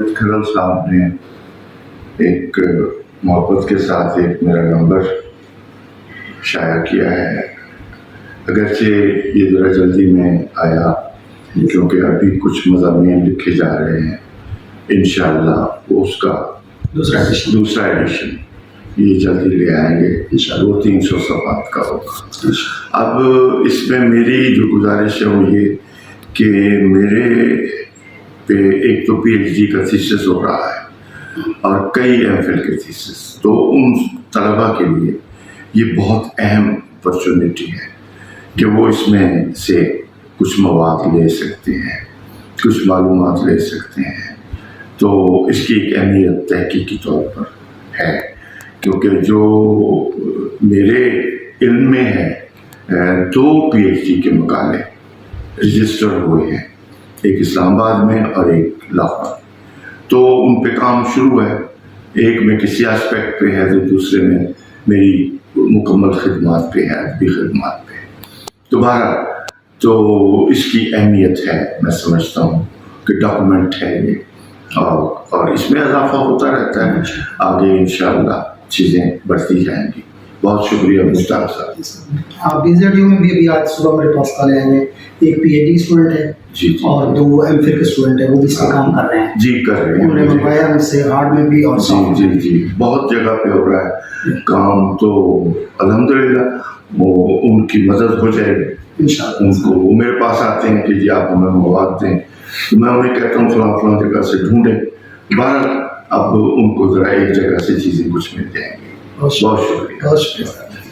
کھرل صاحب نے ایک محبت کے ساتھ ایک میرا نمبر شائع کیا ہے، اگرچہ یہ ذرا جلدی میں آیا کیونکہ ابھی کچھ مضامین لکھے جا رہے ہیں، انشاءاللہ وہ اس کا دوسرا ایڈیشن یہ جلدی لے آئیں گے، وہ 300 صفحات کا ہوگا۔ اب اس میں میری جو گزارش ہے وہ یہ کہ میرے پہ ایک تو پی ایچ ڈی کا تھیسس ہو رہا ہے اور کئی ایم فل کے تھیسس، تو ان طلباء کے لیے یہ بہت اہم اپرچونٹی ہے کہ وہ اس میں سے کچھ مواد لے سکتے ہیں، کچھ معلومات لے سکتے ہیں۔ تو اس کی ایک اہمیت تحقیقی طور پر ہے، کیونکہ جو میرے علم میں ہے 2 پی ایچ ڈی کے مقالے رجسٹر ہوئے ہیں، ایک اسلام آباد میں اور ایک لاہور، تو ان پہ کام شروع ہے۔ ایک میں کسی اسپیکٹ پہ ہے تو دوسرے میں میری مکمل خدمات پہ ہے، ادبی خدمات پہ۔ دوبارہ تو اس کی اہمیت ہے، میں سمجھتا ہوں کہ ڈاکومنٹ ہے یہ، اور اس میں اضافہ ہوتا رہتا ہے، آگے انشاءاللہ چیزیں بڑھتی جائیں گی۔ بہت شکریہ مشتاق صاحب۔ BZU میں بھی آج صبح میرے پاس کال آئے ہیں، ایک پی ایچ ڈی اسٹوڈنٹ ہے جی اور 2 ایم فل کے اسٹوڈنٹ ہیں، وہ بھی اس پہ کام کر رہے ہیں۔ جی کر رہے ہیں، انہوں نے منگوایا مجھ سے ہارڈ میں بھی اور جی جی جی بہت جگہ پہ ہو رہا ہے کام، تو الحمدللہ وہ ان کی مدد ہو جائے گی انشاءاللہ۔ ان کو، وہ میرے پاس آتے ہیں کہ جی آپ ہمیں مواد دیں، تو میں انہیں کہتا ہوں فلاں فلاں جگہ سے ڈھونڈیں۔ بہرحال اب ان کو ذرا ایک جگہ سے چیزیں کچھ مل جائیں گی۔ بہت شکریہ۔ بہت شکریہ۔